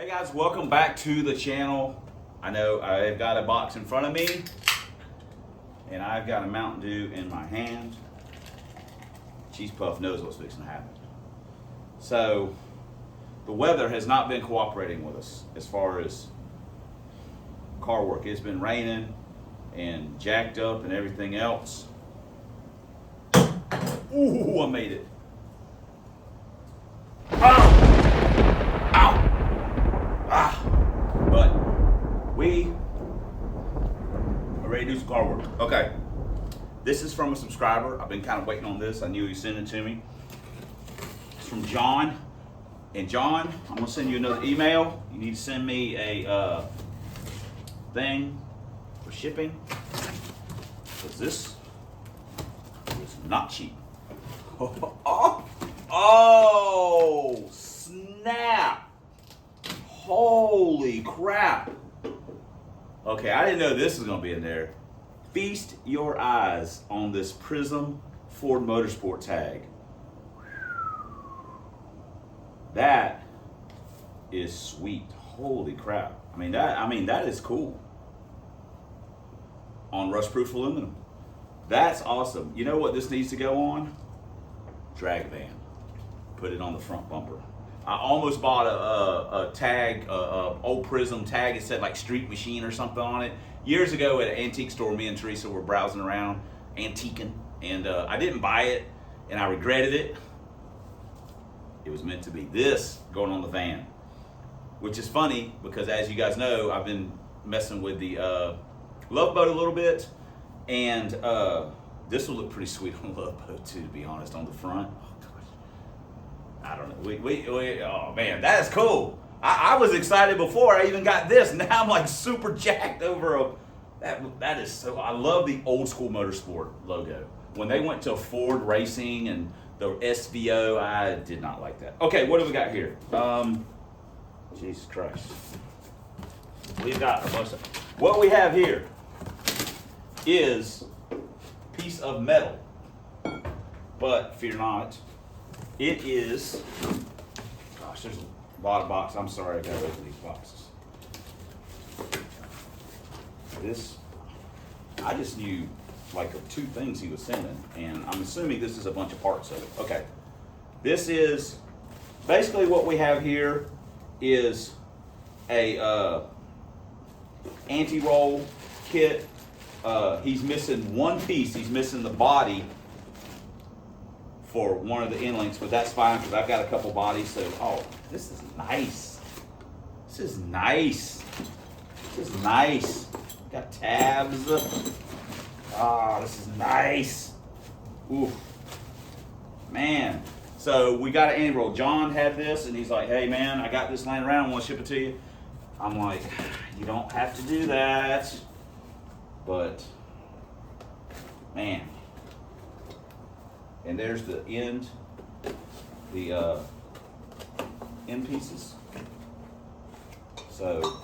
Hey guys, welcome back to the channel. I know I've got a box in front of me and I've got a Mountain Dew in my hand. Cheese Puff knows what's fixing to happen. So the weather has not been cooperating with us as far as car work. It's been raining and jacked up and everything else. Ooh, I made it. Ow! Ow! Ah! But we are ready to do some car work. Okay. This is from a subscriber. I've been kind of waiting on this. I knew he'd send it to me. It's from John. And John, I'm gonna send you another email. You need to send me a thing for shipping. Because this is not cheap. Oh, snap. Holy crap. Okay, I didn't know this was gonna be in there. Feast your eyes on this Prism Ford Motorsport tag. That is sweet. Holy crap. I mean that is cool. On rust-proof aluminum. That's awesome. You know what this needs to go on? Drag van. Put it on the front bumper. I almost bought a tag, old Prism tag. It said like Street Machine or something on it. Years ago at an antique store, me and Teresa were browsing around, antiquing, and I didn't buy it, and I regretted it. It was meant to be. This going on the van, which is funny because as you guys know, I've been messing with the Love Boat a little bit, and this will look pretty sweet on the Love Boat too, to be honest, on the front. Oh gosh, I don't know. Oh man, that is cool. I was excited before I even got this. Now I'm like super jacked over that is so. I love the old school motorsport logo. When they went to Ford Racing and the SVO, I did not like that. Okay, what do we got here? Jesus Christ. We've got a bunch of. What we have here is a piece of metal, but fear not, it is. Gosh, there's a lot of boxes. I'm sorry, I gotta open these boxes. This, I just knew like of two things he was sending, and I'm assuming this is a bunch of parts of it. Okay, this is basically what we have here is a anti-roll kit. He's missing one piece. He's missing the body for one of the end links, but that's fine because I've got a couple bodies. So, oh, this is nice. This is nice. This is nice. Got tabs. Ah, this is nice. Ooh, man. So we got an anti-roll. John had this, and he's like, "Hey, man, I got this laying around. I want to ship it to you." I'm like, "You don't have to do that," but man. And there's the end pieces. So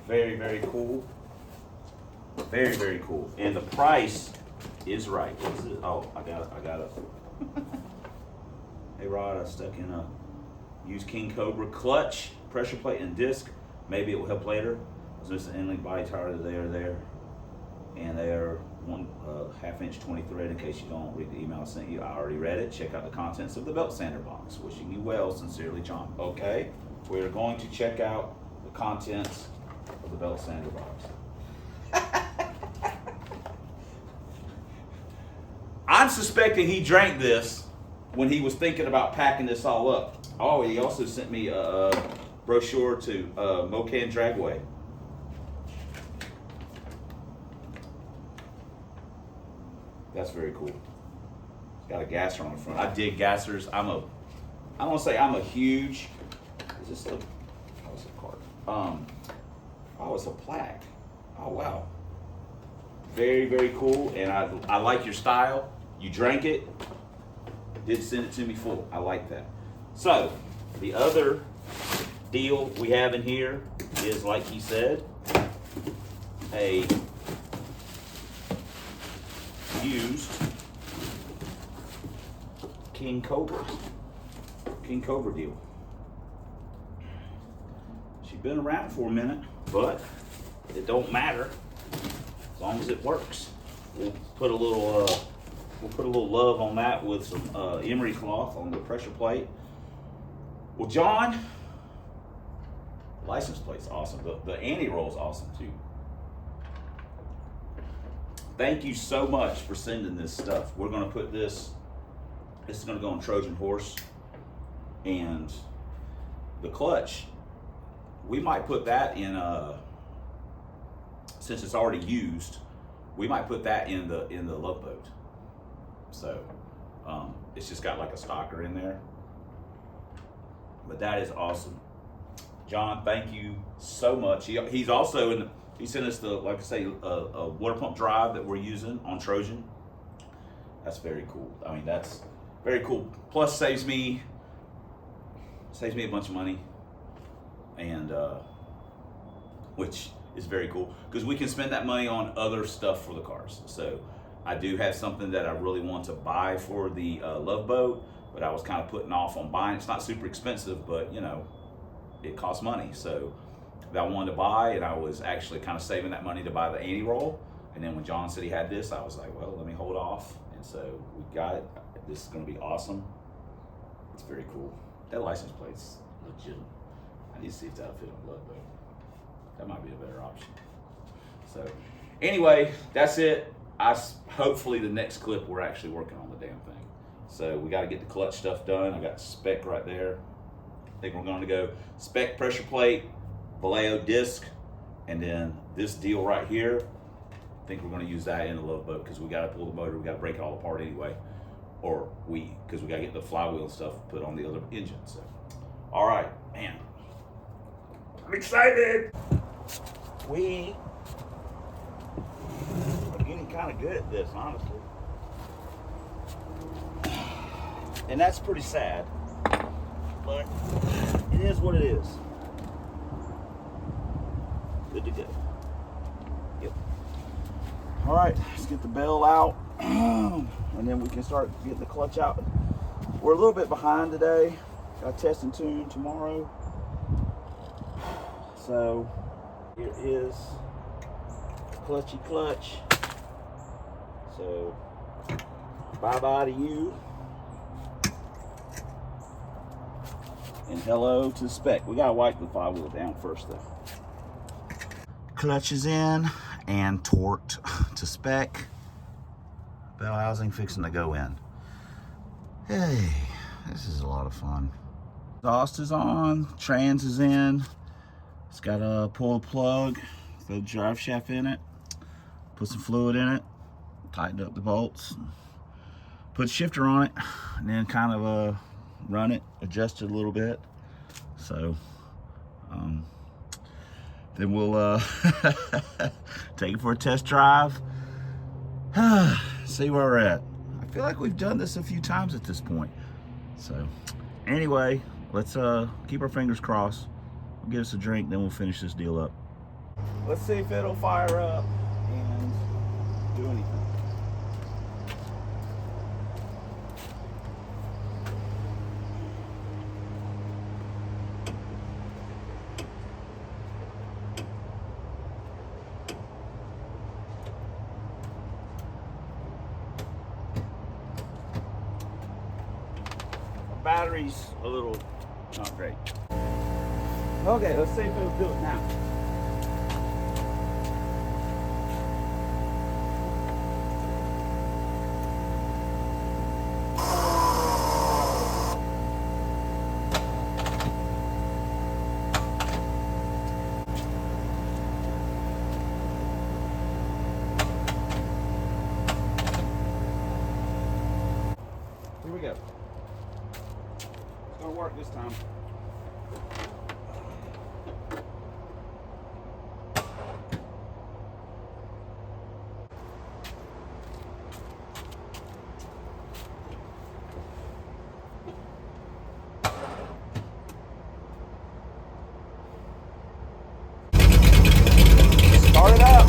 very, very cool. Very, very cool. And the price is right. Is it? Oh, I got it. Hey Rod, I stuck in a used King Cobra clutch, pressure plate, and disc. Maybe it will help later. I was missing an end-link body tire. They are there. And they are 1/2 inch 20 thread. In case you don't read the email I sent you, I already read it. Check out the contents of the belt sander box. Wishing you well, sincerely, John. Okay, we're going to check out the contents of the belt sander box. I'm suspecting he drank this when he was thinking about packing this all up. Oh, he also sent me a brochure to Mocan Dragway. That's very cool. It's got a gasser on the front. I dig gassers. I don't want to say I'm a huge. Is this a? Oh, it's a card. Oh, it's a plaque. Oh wow. Very, very cool, and I like your style. You drank it. Did send it to me full. I like that. So the other deal we have in here is, like he said, a used King Cobra deal. She's been around for a minute, but it don't matter as long as it works. We'll put a little love on that with some emery cloth on the pressure plate. Well, John, license plate's awesome. The anti-roll's awesome too. Thank you so much for sending this stuff. We're gonna put this is gonna go on Trojan horse, and the clutch, we might put that in since it's already used, we might put that in the love boat. So it's just got like a stocker in there. But that is awesome. John, thank you so much. He's also he sent us the, like I say, a water pump drive that we're using on Trojan. That's very cool. I mean, that's very cool. Plus saves me a bunch of money, and which is very cool because we can spend that money on other stuff for the cars. So I do have something that I really want to buy for the love boat, but I was kind of putting off on buying. It's not super expensive, but you know, it costs money. So that I wanted to buy, and I was actually kind of saving that money to buy the anti-roll. And then when John said he had this, I was like, well, let me hold off. And so we got it. This is going to be awesome. It's very cool. That license plate's legit. I need to see if that'll fit on the love boat. That might be a better option. So anyway, that's it. Hopefully the next clip we're actually working on the damn thing. So we got to get the clutch stuff done. I got the spec right there. I think we're going to go spec pressure plate, Vallejo disc, and then this deal right here. I think we're going to use that in the love boat because we got to pull the motor. We got to break it all apart anyway, because we got to get the flywheel and stuff put on the other engine. So, all right, man, I'm excited. We are getting kind of good at this, honestly, and that's pretty sad, but it is what it is. Good to go. Yep. All right, let's get the bell out, and then we can start getting the clutch out. We're a little bit behind today. Got test and tune tomorrow. So here is clutchy clutch. So bye-bye to you. And hello to spec. We gotta wipe the flywheel down first though. Clutch is in and torqued to spec. Bell housing fixing to go in. Hey, this is a lot of fun. Exhaust is on, trans is in. It's got a pull plug, throw the drive shaft in it, put some fluid in it, tighten up the bolts, put a shifter on it, and then kind of run it, adjust it a little bit. So then we'll take it for a test drive, see where we're at. I feel like we've done this a few times at this point. So anyway, let's keep our fingers crossed. We'll get us a drink, then we'll finish this deal up. Let's see if it'll fire up and do anything. Battery's a little not great. Okay, let's see if it'll do it now. Here we go. It's gonna work this time. Start it up.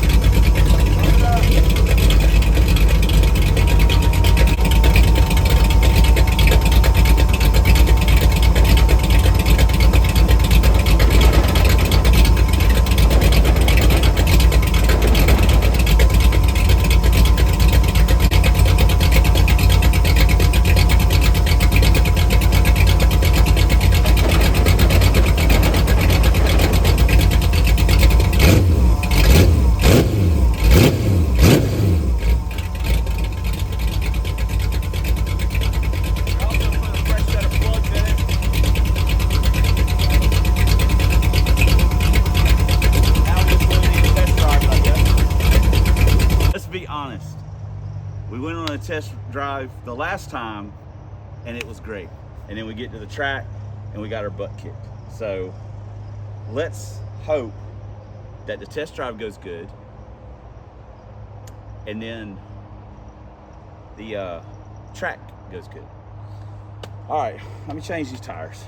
drive the last time and it was great. And then we get to the track and we got our butt kicked. So let's hope that the test drive goes good and then the track goes good. All right, let me change these tires.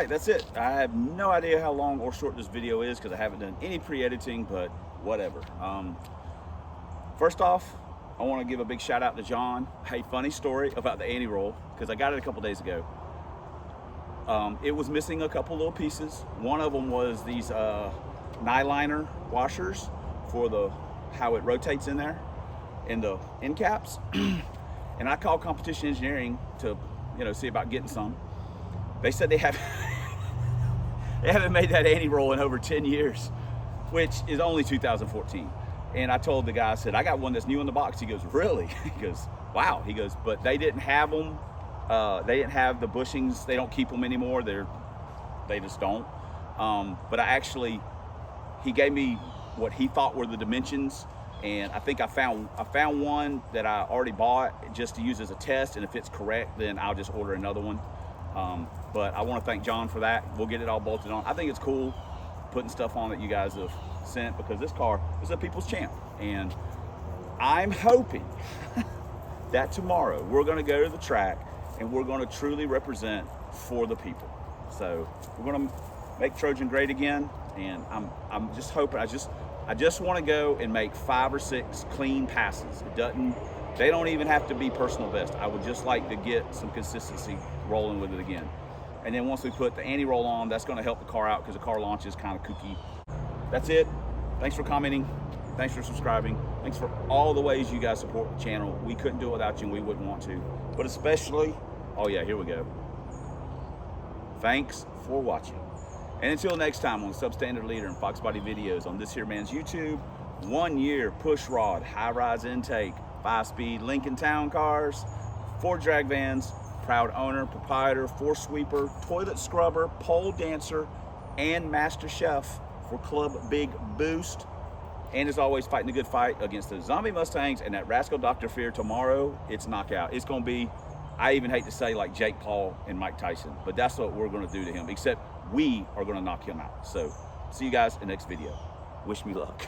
That's it. I have no idea how long or short this video is because I haven't done any pre-editing, but whatever. First off, I want to give a big shout out to John. Hey, funny story about the anti-roll, because I got it a couple days ago. It was missing a couple little pieces. One of them was these nyliner washers for the how it rotates in there in the end caps. And I called Competition Engineering to see about getting some. They said they haven't made that anti-roll in over 10 years, which is only 2014. And I told the guy, I said, I got one that's new in the box. He goes, really? He goes, wow. He goes, but they didn't have them. They didn't have the bushings. They don't keep them anymore. They just don't. But he gave me what he thought were the dimensions. And I think I found one that I already bought just to use as a test. And if it's correct, then I'll just order another one. But I want to thank John for that. We'll get it all bolted on. I think it's cool putting stuff on that you guys have sent, because this car is a people's champ. And I'm hoping that tomorrow we're going to go to the track and we're going to truly represent for the people. So we're going to make Trojan great again. And I'm just hoping, I just want to go and make 5 or 6 clean passes. They don't even have to be personal best. I would just like to get some consistency rolling with it again. And then once we put the anti-roll on, that's gonna help the car out because the car launch is kind of kooky. That's it. Thanks for commenting. Thanks for subscribing. Thanks for all the ways you guys support the channel. We couldn't do it without you, and we wouldn't want to. But especially, oh yeah, here we go. Thanks for watching. And until next time on Substandard Leader and Fox Body Videos on this here man's YouTube, 1 year push rod, high-rise intake, 5-speed Lincoln Town cars, 4 drag vans, proud owner, proprietor, 4-sweeper, toilet scrubber, pole dancer, and master chef for Club Big Boost. And as always, fighting a good fight against the zombie Mustangs and that rascal Dr. Fear. Tomorrow, it's knockout. It's going to be, I even hate to say, like Jake Paul and Mike Tyson, but that's what we're going to do to him, except we are going to knock him out. So see you guys in the next video. Wish me luck.